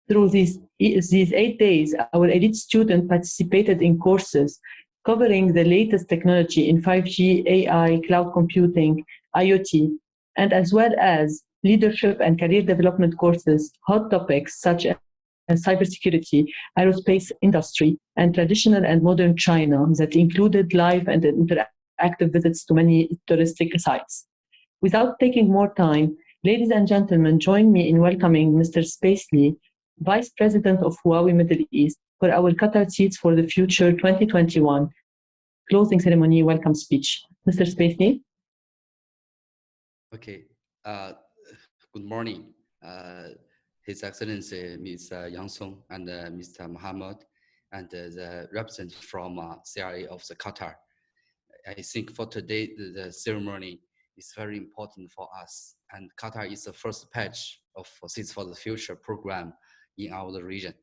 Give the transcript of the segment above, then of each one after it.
Through these 8 days, our elite students participated in courses covering the latest technology in 5G, AI, cloud computing, IoT, and as well as leadership and career development courses, hot topics such as cybersecurity, aerospace industry, and traditional and modern China that included live and interactive visits to many touristic sites. Without taking more time, ladies and gentlemen, join me in welcoming Mr. Spacely, Vice President of Huawei Middle East, for our Qatar Seeds for the Future 2021 closing ceremony welcome speech. Mr. Spacely? Okay. Uh, Good morning, His Excellency Ms. Yang Song and Mr. Mohammed, and the representative from CIA of the Qatar. I think for today, the ceremony is very important for us, and Qatar is the first patch of Seeds for the Future program in our region.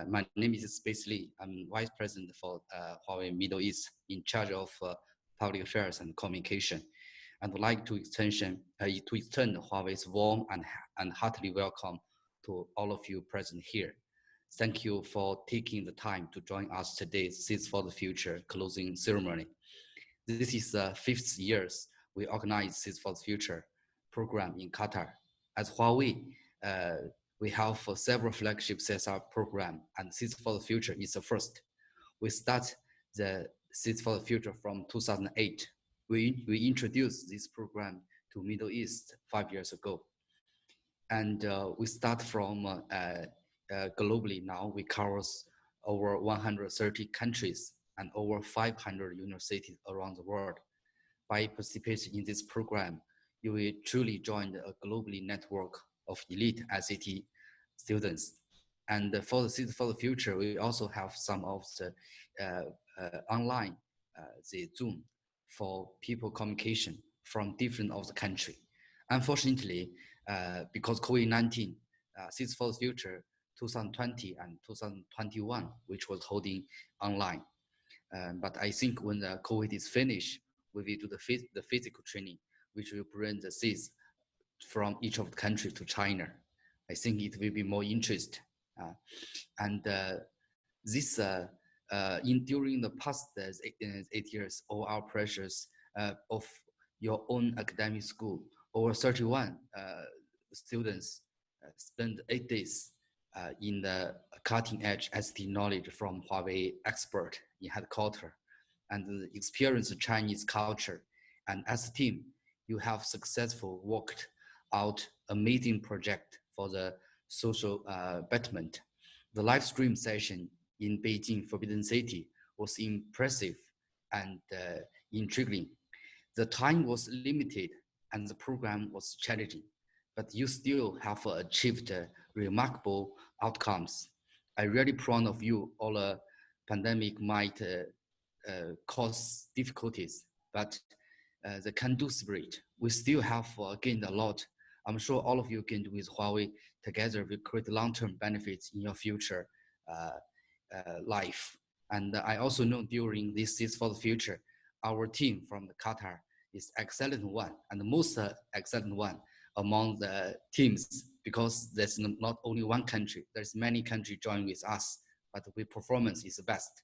My name is Space Lee. I'm Vice President for Huawei Middle East, in charge of public affairs and communication. And would like to extend Huawei's warm and heartily welcome to all of you present here. Thank you for taking the time to join us today's Seeds for the Future closing ceremony. This is the 5th year we organize Seeds for the Future program in Qatar. At Huawei, we have several flagship CSR program, and Seeds for the Future is the first. We start the Seeds for the Future from 2008. We introduced this program to Middle East 5 years ago. And we start from globally now, we cover over 130 countries and over 500 universities around the world. By participating in this program, you will truly join a globally network of elite ICT students. And for the Seeds for the Future, we also have some of the online, the Zoom for people communication from different of the country. Unfortunately, because COVID-19, Seeds for the Future 2020 and 2021, which was holding online. But I think when the COVID is finished, we will do the physical training, which will bring the seeds from each of the countries to China. I think it will be more interest. This during the past 8 years, all our pressures of your own academic school, over 31 students spent 8 days in the cutting edge ICT knowledge from Huawei expert in headquarters and experience the Chinese culture. And as a team, you have successfully worked out amazing project for the social betterment. The live stream session in Beijing Forbidden City was impressive and intriguing. The time was limited and the program was challenging, but you still have achieved remarkable outcomes. I'm really proud of you. All the pandemic might cause difficulties, but the can-do spirit, we still have gained a lot. I'm sure all of you gained with Huawei together will create long-term benefits in your future life. And I also know during this Seeds for the Future, our team from the Qatar is excellent one and the most excellent one among the teams, because there's not only one country, there's many countries join with us, but the performance is the best.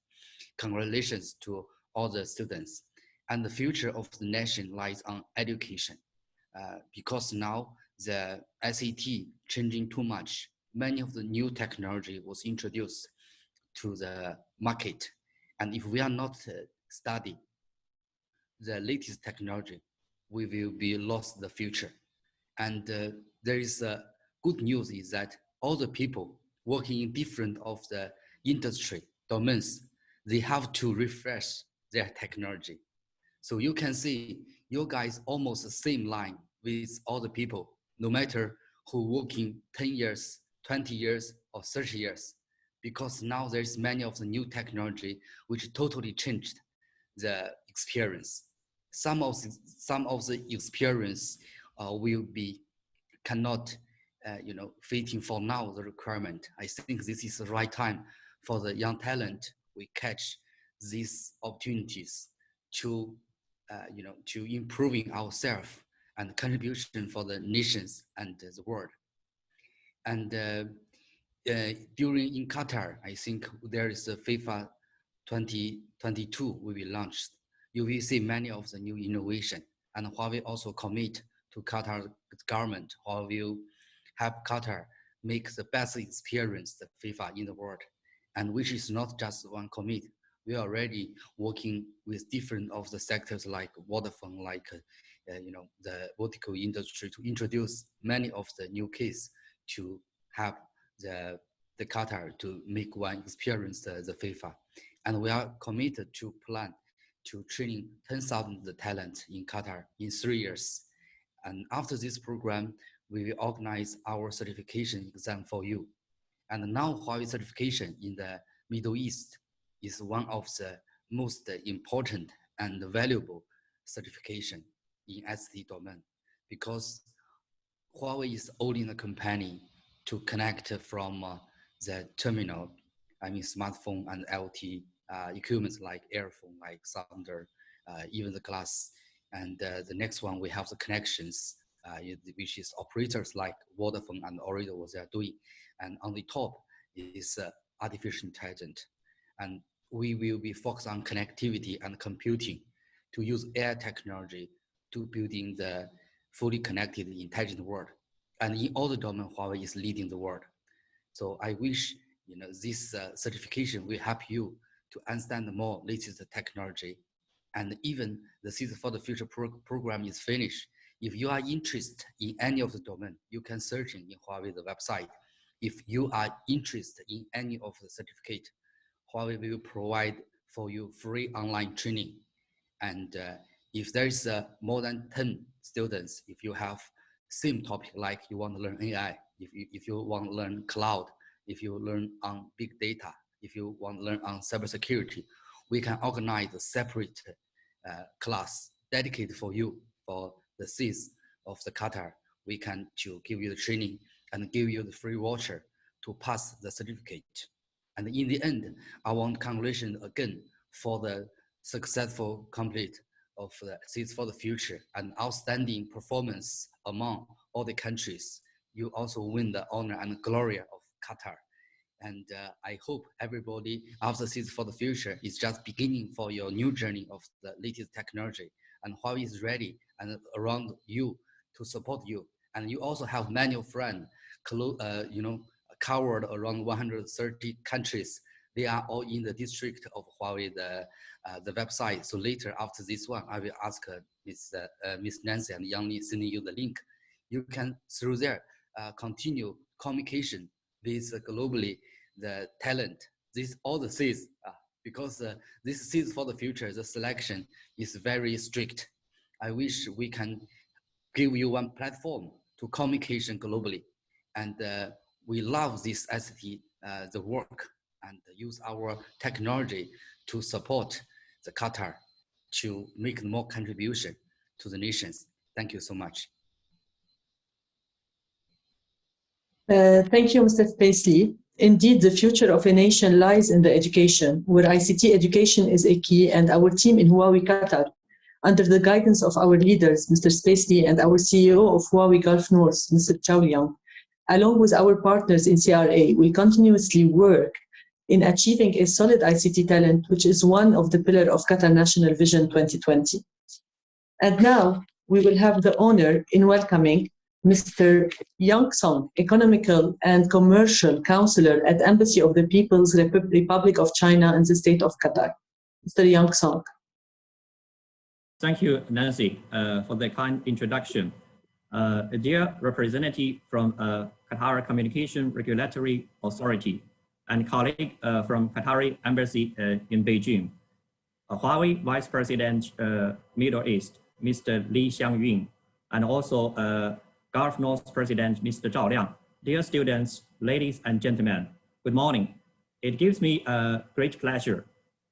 Congratulations to all the students. And the future of the nation lies on education, because now the ICT changing too much. Many of the new technology was introduced to the market. And if we are not study the latest technology, we will be lost the future. And there is good news is that all the people working in different of the industry domains, they have to refresh their technology. So you can see you guys almost the same line with all the people, no matter who working 10 years, 20 years, or 30 years, because now there's many of the new technology which totally changed the experience. Some of the experience will be cannot fitting for now the requirement. I think this is the right time for the young talent. We catch these opportunities to to improving ourselves and contribution for the nations and the world. And during in Qatar, I think there is a FIFA 2022 will be launched. You will see many of the new innovation, and Huawei also commit to Qatar government, who will help Qatar make the best experience the FIFA in the world, and which is not just one commit. We are already working with different of the sectors like Vodafone, like the vertical industry to introduce many of the new cases to help the Qatar to make one experience the FIFA. And we are committed to plan to training 10,000 talent in Qatar in 3 years. And after this program, we will organize our certification exam for you. And now Huawei certification in the Middle East is one of the most important and valuable certification in ICT domain, because Huawei is owning a company to connect from the terminal, I mean smartphone and LTE equipment like earphone, like sounder, even the glass. And the next one, we have the connections, which is operators like Vodafone and Ooredoo, what they are doing. And on the top is artificial intelligence. And we will be focused on connectivity and computing to use AI technology to building the fully connected intelligent world. And in all the domain, Huawei is leading the world. So I wish this certification will help you to understand more latest technology. And even the Seeds for the Future program is finished. If you are interested in any of the domain, you can search in Huawei the website. If you are interested in any of the certificate, Huawei will provide for you free online training. And if there is more than 10 students, if you have same topic, like you want to learn AI, if you want to learn cloud, if you learn on big data, if you want to learn on cybersecurity, we can organize a separate class dedicated for you for the seeds of the Qatar. We can to give you the training and give you the free voucher to pass the certificate. And in the end, I want congratulations again for the successful complete of the Seeds for the Future and outstanding performance among all the countries. You also win the honor and glory of Qatar. And I hope everybody after Seeds for the Future is just beginning for your new journey of the latest technology. And Huawei is ready and around you to support you. And you also have many friends, covered around 130 countries. They are all in the district of Huawei, the website. So later after this one, I will ask Miss Nancy and Yang Li sending you the link. You can through there continue communication with globally the talent. This all the seeds because this seeds for the future, the selection is very strict. I wish we can give you one platform to communication globally, and we love this ICT the work and use our technology to support the Qatar to make more contribution to the nations. Thank you so much. Thank you, Mr. Spacely. Indeed, the future of a nation lies in the education, where ICT education is a key, and our team in Huawei Qatar, under the guidance of our leaders, Mr. Spacely, and our CEO of Huawei Gulf North, Mr. Chao Liang, along with our partners in CRA, we continuously work in achieving a solid ICT talent, which is one of the pillars of Qatar National Vision 2020. And now we will have the honor in welcoming Mr. Yang Song, Economical and Commercial Counselor at Embassy of the People's Republic of China in the state of Qatar. Mr. Yang Song. Thank you, Nancy, for the kind introduction. Dear representative from Qatar Communication Regulatory Authority and colleague from Qatari Embassy in Beijing, Huawei Vice President Middle East, Mr. Li Xiangyun, and also Gulf North President Mr. Zhao Liang. Dear students, ladies and gentlemen, good morning. It gives me a great pleasure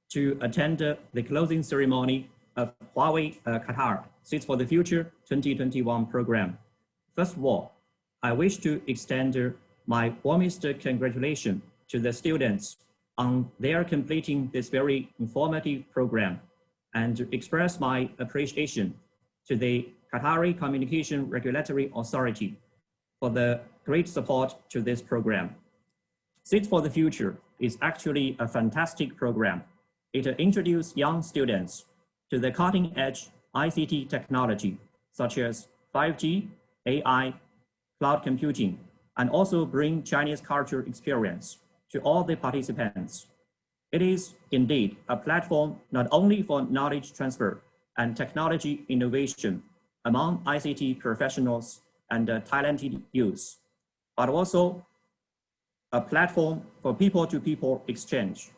to attend the closing ceremony of Huawei Qatar Seeds for the Future 2021 program. First of all, I wish to extend my warmest congratulations to the students on their completing this very informative program, and to express my appreciation to the Qatari Communication Regulatory Authority for the great support to this program. Seeds for the Future is actually a fantastic program. It introduces young students to the cutting-edge ICT technology, such as 5G, AI, cloud computing, and also bring Chinese culture experience to all the participants. It is indeed a platform not only for knowledge transfer and technology innovation among ICT professionals and talented youth, but also a platform for people-to-people exchange.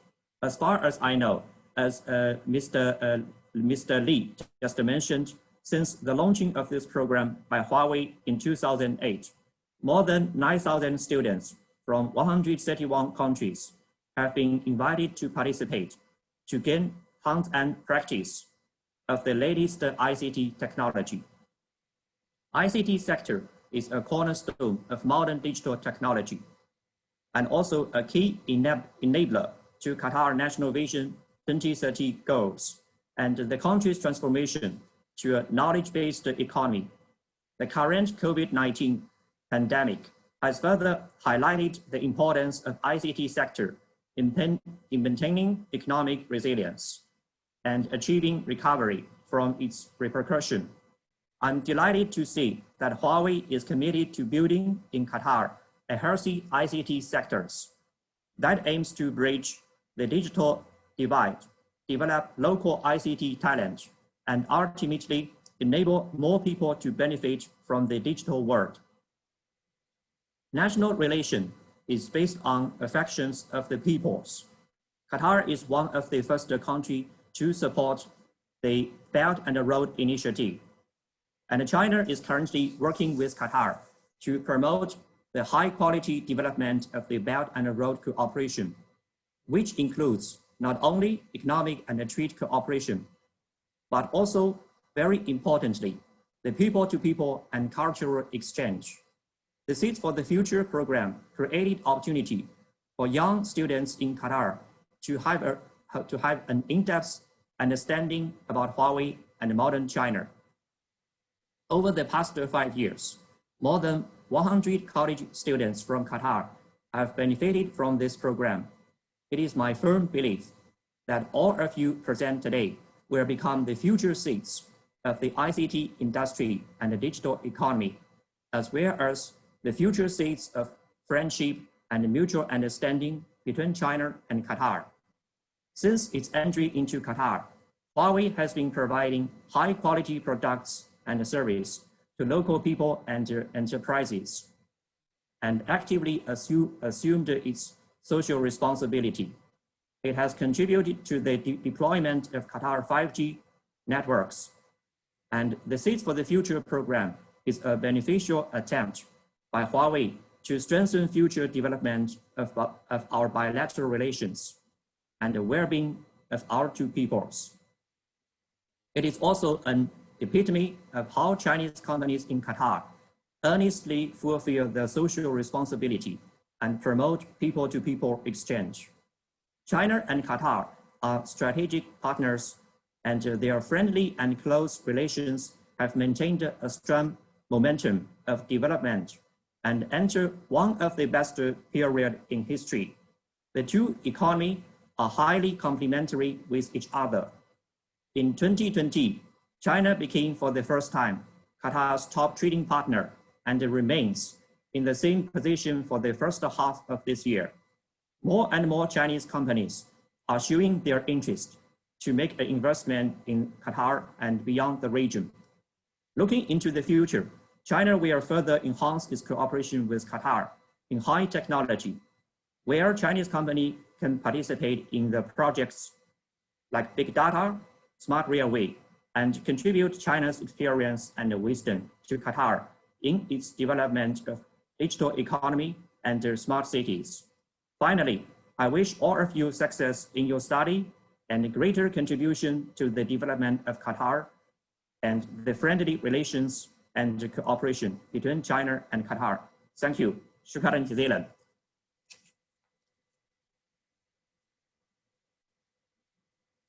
As far as I know, as Mr. Li just mentioned, since the launching of this program by Huawei in 2008, more than 9,000 students from 131 countries have been invited to participate to gain hands-on practice of the latest ICT technology. ICT sector is a cornerstone of modern digital technology and also a key enabler to Qatar National Vision 2030 goals and the country's transformation to a knowledge-based economy. The current COVID-19 pandemic has further highlighted the importance of ICT sector in maintaining economic resilience and achieving recovery from its repercussion. I'm delighted to see that Huawei is committed to building in Qatar a healthy ICT sectors that aims to bridge the digital divide, develop local ICT talent, and ultimately enable more people to benefit from the digital world. National relation is based on affections of the peoples. Qatar is one of the first countries to support the Belt and Road Initiative. And China is currently working with Qatar to promote the high quality development of the Belt and Road cooperation, which includes not only economic and trade cooperation, but also very importantly, the people-to-people and cultural exchange. The Seeds for the Future program created opportunity for young students in Qatar to have an in-depth understanding about Huawei and modern China. Over the past 5 years, more than 100 college students from Qatar have benefited from this program. It is my firm belief that all of you present today will become the future seeds of the ICT industry and the digital economy, as well as the future seeds of friendship and mutual understanding between China and Qatar. Since its entry into Qatar, Huawei has been providing high quality products and service to local people and enterprises, and actively assumed its social responsibility. It has contributed to the deployment of Qatar 5G networks, and the Seeds for the Future program is a beneficial attempt by Huawei to strengthen future development of our bilateral relations and the well-being of our two peoples. It is also an epitome of how Chinese companies in Qatar earnestly fulfill their social responsibility and promote people-to-people exchange. China and Qatar are strategic partners, and their friendly and close relations have maintained a strong momentum of development and enter one of the best periods in history. The two economies are highly complementary with each other. In 2020, China became for the first time Qatar's top trading partner and remains in the same position for the first half of this year. More and more Chinese companies are showing their interest to make an investment in Qatar and beyond the region. Looking into the future, China will further enhance its cooperation with Qatar in high technology, where Chinese companies can participate in the projects like big data, smart railway, and contribute China's experience and wisdom to Qatar in its development of digital economy and smart cities. Finally, I wish all of you success in your study and greater contribution to the development of Qatar and the friendly relations and cooperation between China and Qatar. Thank you. Shukran jazilan.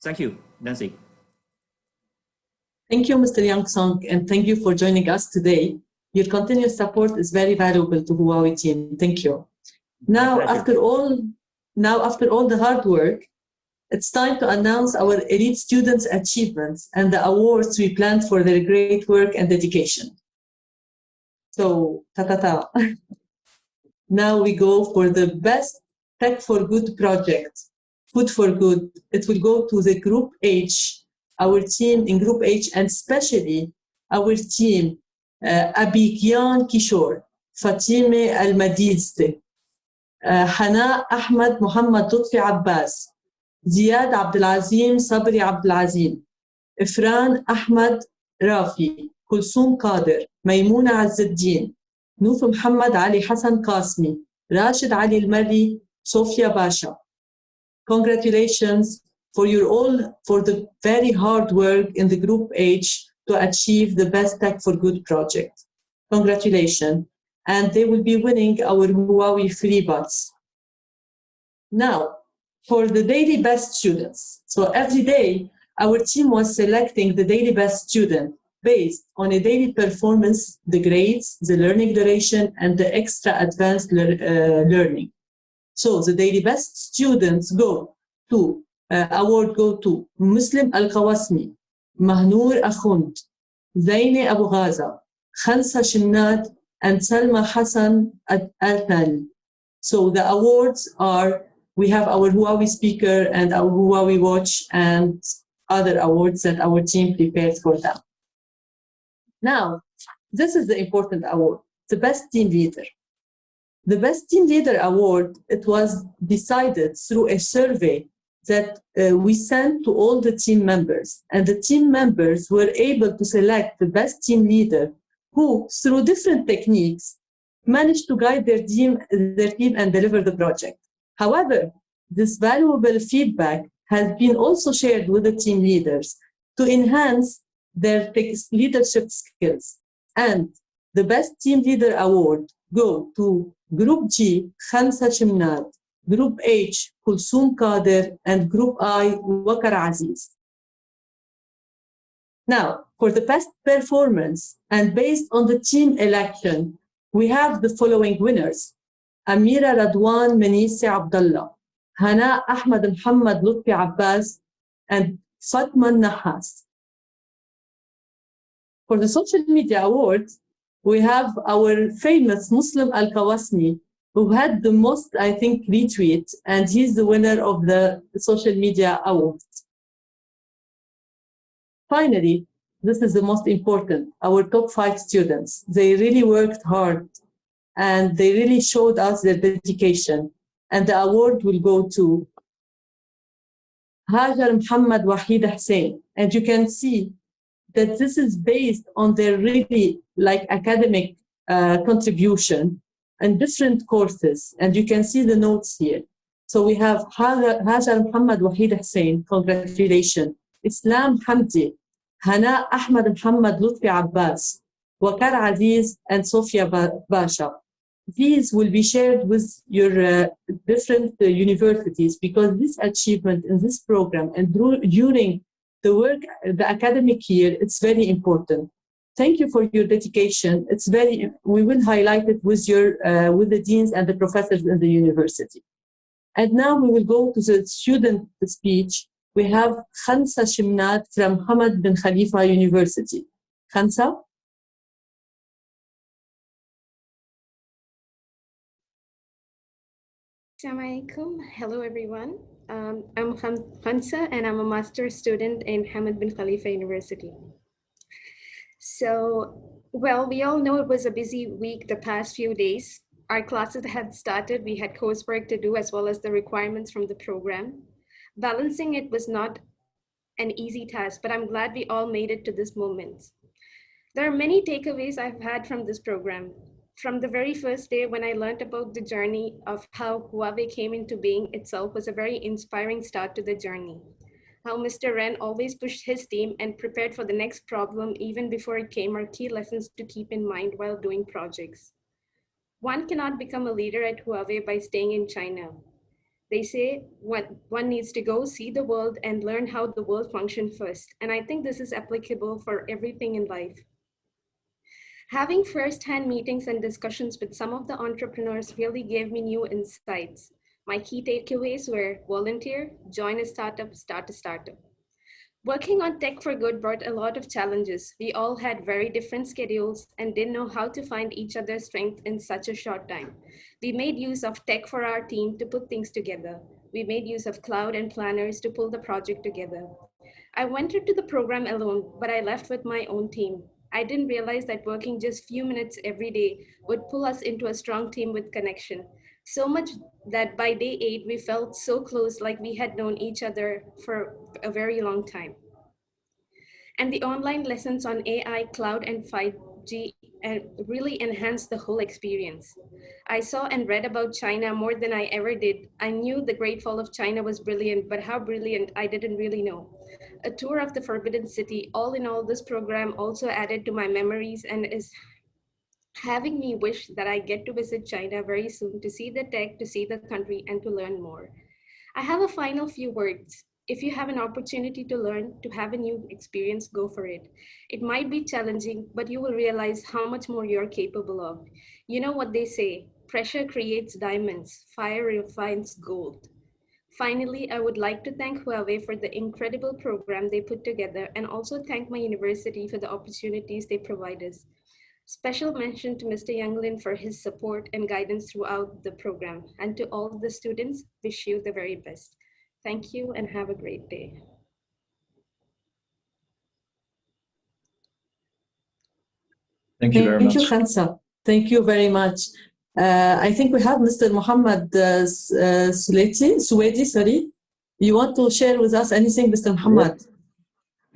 Thank you, Nancy. Thank you, Mr. Yang Song, and thank you for joining us today. Your continuous support is very valuable to Huawei team. Thank you. Now, after all the hard work, it's time to announce our elite students' achievements and the awards we planned for their great work and dedication. So, ta-ta-ta. Now we go for the best Tech for Good project, Food for Good. It will go to the Group H, our team in Group H, and especially our team, Abikyan Kishore, Fatime Al-Madizde, Hana Ahmed Muhammad Lutfi Abbas, Ziad Abdelazim Sabri Abdelazim, Ifran Ahmed Rafi, Kulsum Qadir, Maymuna Azzuddin, Nuf Muhammad Ali Hassan Qasmi, Rashid Ali Al-Mari, Sofia Basha. Congratulations for the very hard work in the Group H to achieve the best Tech for Good project. Congratulations. And they will be winning our Huawei free buds. Now, for the daily best students. So every day, our team was selecting the daily best student based on a daily performance, the grades, the learning duration, and the extra advanced learning. So the daily best students award go to Muslim Al-Qawasmi, Mahnur Akhund, Zaine Abu Ghaza, Khansa Shinnat, and Salma Hassan Al-Thani. So the awards are, we have our Huawei speaker and our Huawei watch and other awards that our team prepared for them. Now, this is the important award, the best team leader. The best team leader award, it was decided through a survey that we sent to all the team members, and the team members were able to select the best team leader who, through different techniques, managed to guide their team and deliver the project. However, this valuable feedback has been also shared with the team leaders to enhance their leadership skills. And the best team leader award go to Group G, Khansa Shimnat, Group H, Kulsum Qadir, and Group I, Wakar Aziz. Now, for the best performance and based on the team election, we have the following winners: Amira Radwan Menisi Abdullah, Hana Ahmed Muhammad Lutfi Abbas, and Fatma Nahas. For the social media awards, we have our famous Muslim Al-Qawasmi, who had the most, I think, retweets, and he's the winner of the social media awards. Finally, this is the most important, our top 5 students. They really worked hard and they really showed us their dedication. And the award will go to Hajar Muhammad Wahid Hussein. And you can see that this is based on their really academic contribution and different courses. And you can see the notes here. So we have Hajar Muhammad Wahid Hussein, congratulations. Islam Hamdi, Hana Ahmed Muhammad Lutfi Abbas, Wakar Aziz, and Sofia Basha. These will be shared with your different universities, because this achievement in this program and during the academic year, it's very important. Thank you for your dedication. We will highlight it with the deans and the professors in the university. And now we will go to the student speech. We have Khansa Shimnat from Hamad bin Khalifa University. Khansa? Assalamu alaikum. Hello, everyone. I'm Khansa, and I'm a master's student in Hamad bin Khalifa University. So, well, we all know it was a busy week the past few days. Our classes had started, we had coursework to do, as well as the requirements from the program. Balancing it was not an easy task, but I'm glad we all made it to this moment. There are many takeaways I've had from this program. From the very first day when I learned about the journey of how Huawei came into being itself was a very inspiring start to the journey. How Mr. Ren always pushed his team and prepared for the next problem even before it came are key lessons to keep in mind while doing projects. One cannot become a leader at Huawei by staying in China. They say one needs to go see the world and learn how the world functions first. And I think this is applicable for everything in life. Having first-hand meetings and discussions with some of the entrepreneurs really gave me new insights. My key takeaways were volunteer, join a startup, start a startup. Working on Tech for Good brought a lot of challenges. We all had very different schedules and didn't know how to find each other's strength in such a short time. We made use of tech for our team to put things together. We made use of cloud and planners to pull the project together. I went into the program alone, but I left with my own team. I didn't realize that working just few minutes every day would pull us into a strong team with connection. So much that by day 8, we felt so close, like we had known each other for a very long time. And the online lessons on AI, cloud, and 5G really enhanced the whole experience. I saw and read about China more than I ever did. I knew the Great Fall of China was brilliant, but how brilliant, I didn't really know. A tour of the Forbidden City, all in all, this program also added to my memories and is having me wish that I get to visit China very soon to see the tech, to see the country, and to learn more. I have a final few words. If you have an opportunity to learn, to have a new experience, go for it. It might be challenging, but you will realize how much more you're capable of. You know what they say, pressure creates diamonds, fire refines gold. Finally, I would like to thank Huawei for the incredible program they put together and also thank my university for the opportunities they provide us. Special mention to Mr. Younglin for his support and guidance throughout the program. And to all the students, wish you the very best. Thank you and have a great day. Thank you very Thank you, much. Khansa. Thank you very much. I think we have Mr. Muhammad Suwaidi, sorry. You want to share with us anything, Mr. Muhammad? Yes.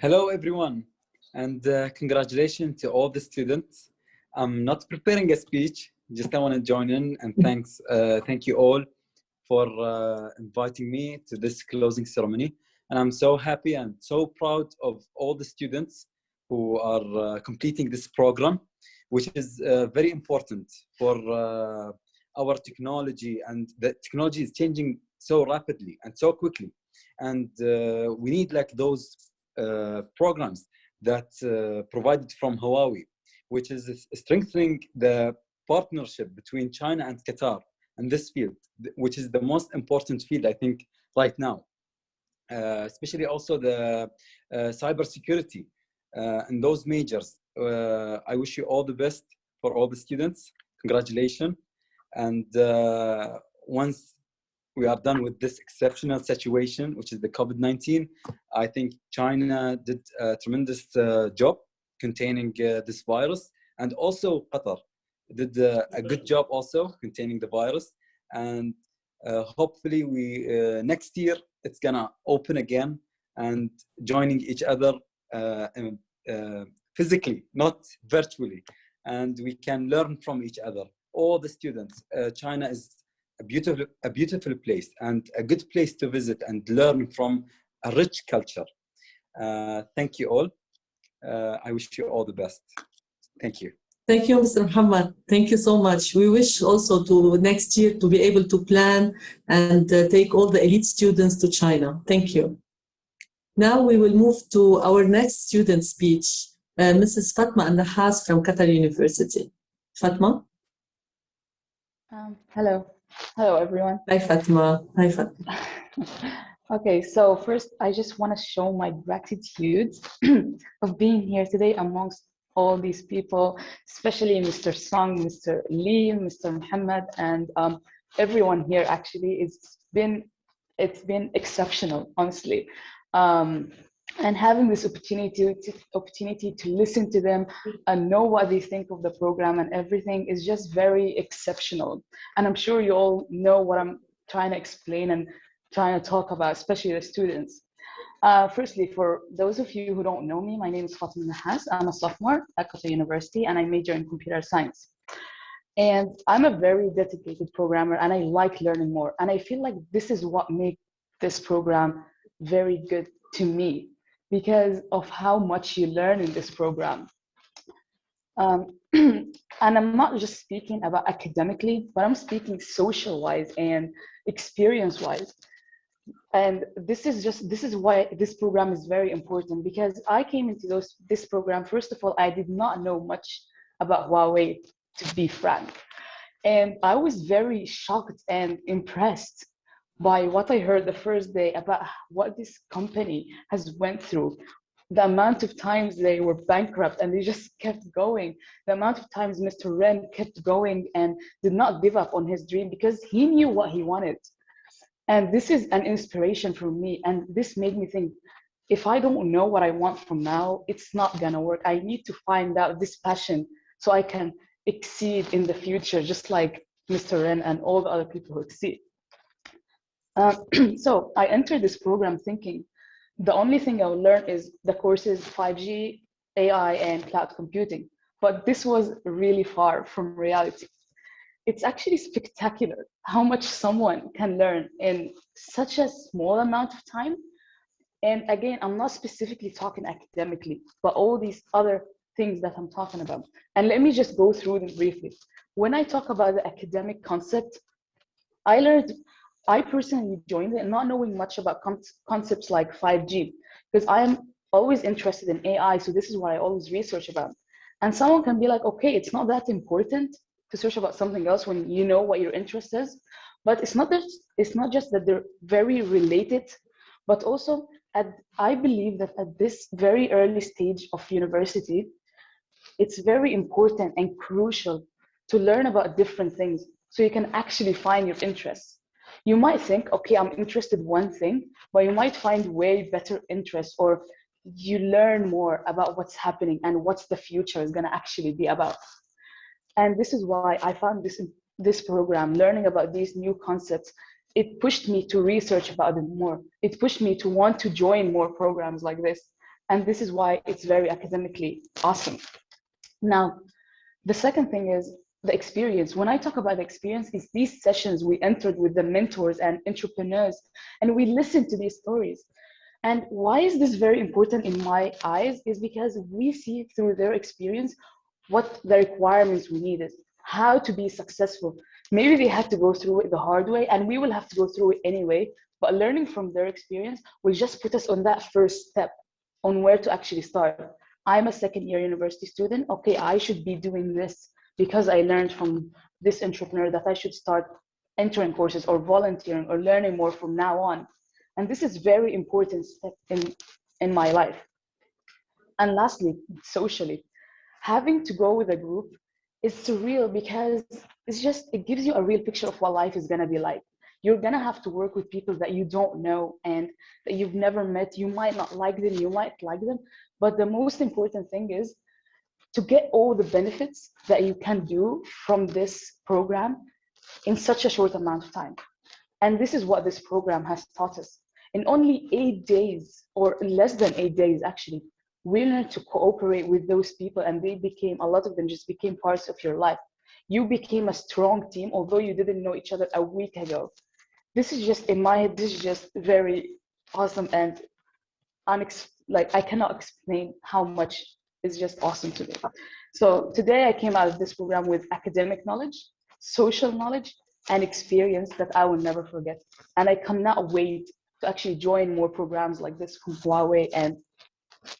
Hello, everyone, and congratulations to all the students. I'm not preparing a speech, just I want to join in and thank you all for inviting me to this closing ceremony. And I'm so happy and so proud of all the students who are completing this program, which is very important for our technology. And the technology is changing so rapidly and so quickly. And we need like those programs that provided from Huawei, which is strengthening the partnership between China and Qatar in this field, which is the most important field, I think, right now. Especially also the cybersecurity and those majors. I wish you all the best for all the students. Congratulations. And once we are done with this exceptional situation, which is the COVID-19, I think China did a tremendous job containing this virus. And also Qatar did a good job also containing the virus. And hopefully next year, it's gonna open again and joining each other physically, not virtually. And we can learn from each other. All the students, China is a beautiful place and a good place to visit and learn from a rich culture. Thank you all. I wish you all the best. Thank you. Thank you, Mr. Muhammad. Thank you so much. We wish also to next year to be able to plan and take all the elite students to China. Thank you. Now we will move to our next student speech, Mrs. Fatma Al-Nahas from Qatar University. Fatma? Hello. Hello, everyone. Hi, Fatma. Hi, Fatma. Okay, so first, I just want to show my gratitude of being here today amongst all these people, especially Mr. Song, Mr. Lee, Mr. Muhammad, and everyone here. Actually, it's been exceptional, honestly. And having this opportunity to listen to them and know what they think of the program and everything is just very exceptional. And I'm sure you all know what I'm trying to explain and trying to talk about, especially the students. Firstly, for those of you who don't know me, my name is Fatma Nahas. I'm a sophomore at Qatar University and I major in computer science. And I'm a very dedicated programmer and I like learning more. And I feel like this is what makes this program very good to me because of how much you learn in this program. And I'm not just speaking about academically, but I'm speaking social-wise and experience-wise. And this is why this program is very important because I came into this program, first of all, I did not know much about Huawei, to be frank. And I was very shocked and impressed by what I heard the first day about what this company has went through. The amount of times they were bankrupt and they just kept going. The amount of times Mr. Ren kept going and did not give up on his dream because he knew what he wanted. And this is an inspiration for me. And this made me think, if I don't know what I want from now, it's not gonna work. I need to find out this passion so I can exceed in the future, just like Mr. Ren and all the other people who exceed. So I entered this program thinking the only thing I will learn is the courses 5G, AI, and cloud computing. But this was really far from reality. It's actually spectacular how much someone can learn in such a small amount of time. And again, I'm not specifically talking academically, but all these other things that I'm talking about. And let me just go through them briefly. When I talk about the academic concept, I personally joined it not knowing much about concepts like 5G, because I am always interested in AI. So this is what I always research about. And someone can be like, okay, it's not that important to search about something else when you know what your interest is. But it's not just that they're very related, but also I believe that at this very early stage of university, it's very important and crucial to learn about different things so you can actually find your interests. You might think, okay, I'm interested in one thing, but you might find way better interests, or you learn more about what's happening and what's the future is going to actually be about. And this is why I found this program, learning about these new concepts, it pushed me to research about them more. It pushed me to want to join more programs like this. And this is why it's very academically awesome. Now, the second thing is the experience. When I talk about the experience, it's these sessions we entered with the mentors and entrepreneurs, and we listened to these stories. And why is this very important in my eyes is because we see through their experience what the requirements we needed, how to be successful. Maybe they had to go through it the hard way, and we will have to go through it anyway, but learning from their experience will just put us on that first step on where to actually start. I'm a second-year university student. Okay, I should be doing this because I learned from this entrepreneur that I should start entering courses or volunteering or learning more from now on. And this is very important step in my life. And lastly, socially, having to go with a group is surreal because it gives you a real picture of what life is gonna be like. You're gonna have to work with people that you don't know and that you've never met. You might not like them, you might like them, but the most important thing is to get all the benefits that you can do from this program in such a short amount of time. And this is what this program has taught us. In only 8 days, or less than 8 days actually, we learned to cooperate with those people, and a lot of them just became parts of your life. You became a strong team, although you didn't know each other a week ago. This is just, in my head, this is just very awesome, and I cannot explain how much it's just awesome to me. So today I came out of this program with academic knowledge, social knowledge, and experience that I will never forget. And I cannot wait to actually join more programs like this from Huawei and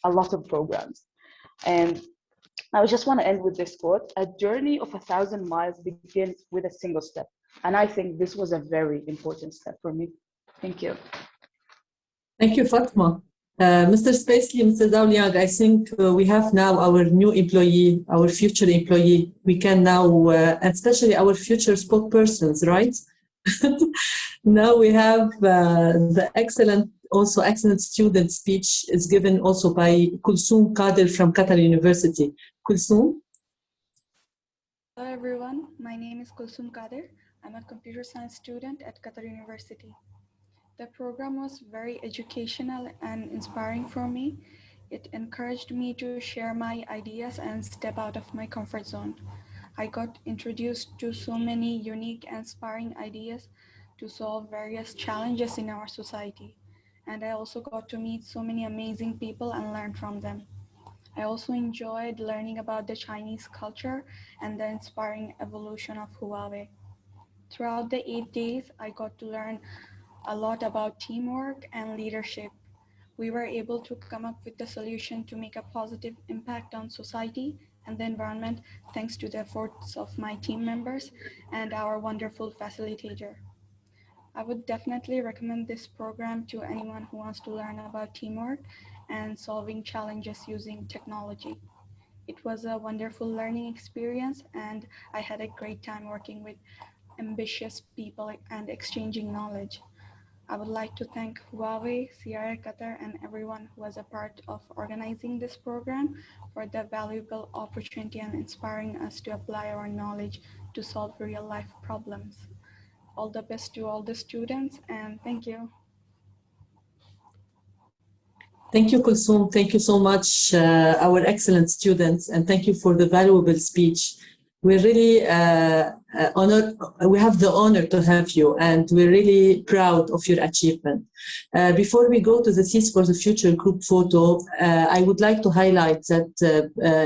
a lot of programs. And I just want to end with this quote: a journey of 1,000 miles begins with a single step. And I think this was a very important step for me. Thank you. Thank you, Fatma. Mr. Spacely, Mr. Dowliang, I think we have now our new employee, our future employee. We can now, especially our future spokespersons, right? Now we have the excellent student speech is given also by Kulsoom Qadir from Qatar University. Kulsoom? Hello everyone, my name is Kulsoom Qadir. I'm a computer science student at Qatar University. The program was very educational and inspiring for me. It encouraged me to share my ideas and step out of my comfort zone. I got introduced to so many unique and inspiring ideas to solve various challenges in our society. And I also got to meet so many amazing people and learn from them. I also enjoyed learning about the Chinese culture and the inspiring evolution of Huawei. Throughout the 8 days, I got to learn a lot about teamwork and leadership. We were able to come up with a solution to make a positive impact on society and the environment thanks to the efforts of my team members and our wonderful facilitator. I would definitely recommend this program to anyone who wants to learn about teamwork and solving challenges using technology. It was a wonderful learning experience, and I had a great time working with ambitious people and exchanging knowledge. I would like to thank Huawei, CRA Qatar, and everyone who was a part of organizing this program for the valuable opportunity and inspiring us to apply our knowledge to solve real-life problems. All the best to all the students, and thank you. Thank you, Kulsum. Thank you so much, our excellent students, and thank you for the valuable speech. We're really honored. We have the honor to have you, and we're really proud of your achievement. Before we go to the Seeds for the Future group photo, I would like to highlight that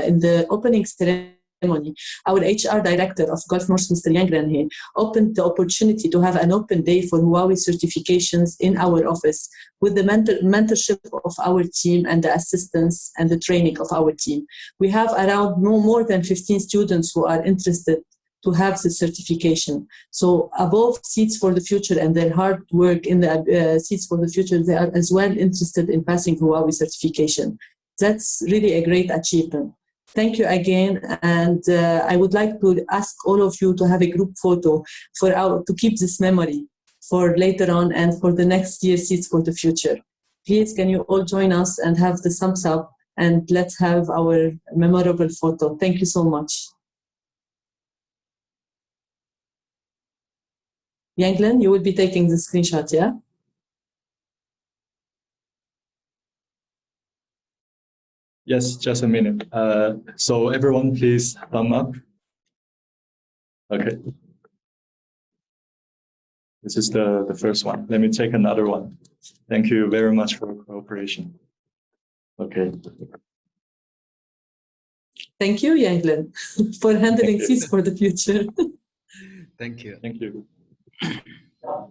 in the opening ceremony, our HR director of Gulf North, Mr. Yang Renhe, opened the opportunity to have an open day for Huawei certifications in our office with the mentorship of our team and the assistance and the training of our team. We have around no more than 15 students who are interested to have the certification. So above Seeds for the Future and their hard work in the Seeds for the Future, they are as well interested in passing Huawei certification. That's really a great achievement. Thank you again, and I would like to ask all of you to have a group photo to keep this memory for later on and for the next year Seeds for the Future. Please, can you all join us and have the thumbs up, and let's have our memorable photo. Thank you so much. Yanglin, you will be taking the screenshot, yeah? Yes, just a minute. So everyone, please thumb up. Okay. This is the first one. Let me take another one. Thank you very much for cooperation. Okay. Thank you, Yanglin, for handling Seeds for the Future. Thank you. Thank you.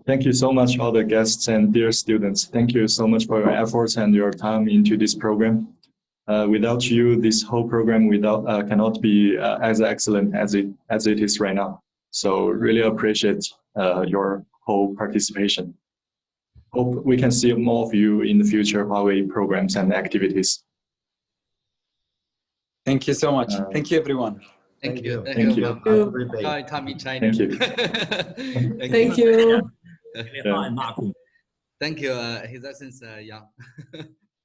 Thank you so much, all the guests and dear students. Thank you so much for your efforts and your time into this program. Without you, this whole program cannot be as excellent as it is right now. So really appreciate your whole participation. Hope we can see more of you in the future Huawei programs and activities. Thank you so much. Thank you, everyone. Thank you. Thank you. Enjoy time in China. Thank you. Thank you. Thank you, His Excellency Yang.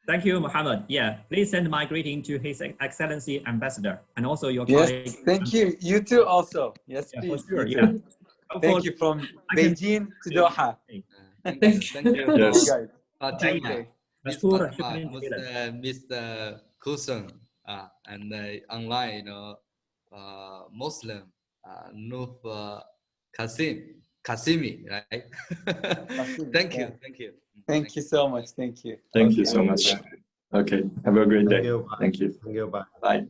Thank you, Mohammed. Yeah, please send my greeting to His Excellency Ambassador and also your Yes, colleague. thank you. You too also. Yes, Yeah, please. for sure, You yeah. too. Thank you from Beijing to Doha. Thank you. Thank you. Yes. guys. Fatima, Miss مشكورة، Fatima, شكراً جزيلاً. Mr. Kusun, and online, Muslim, Nuf Kasimi, right? Thank you. Yeah. Thank you. Thank you so much. Thank you. Thank you so much. Okay. Have a great day. Thank you. Thank you. Thank you. Bye. Bye.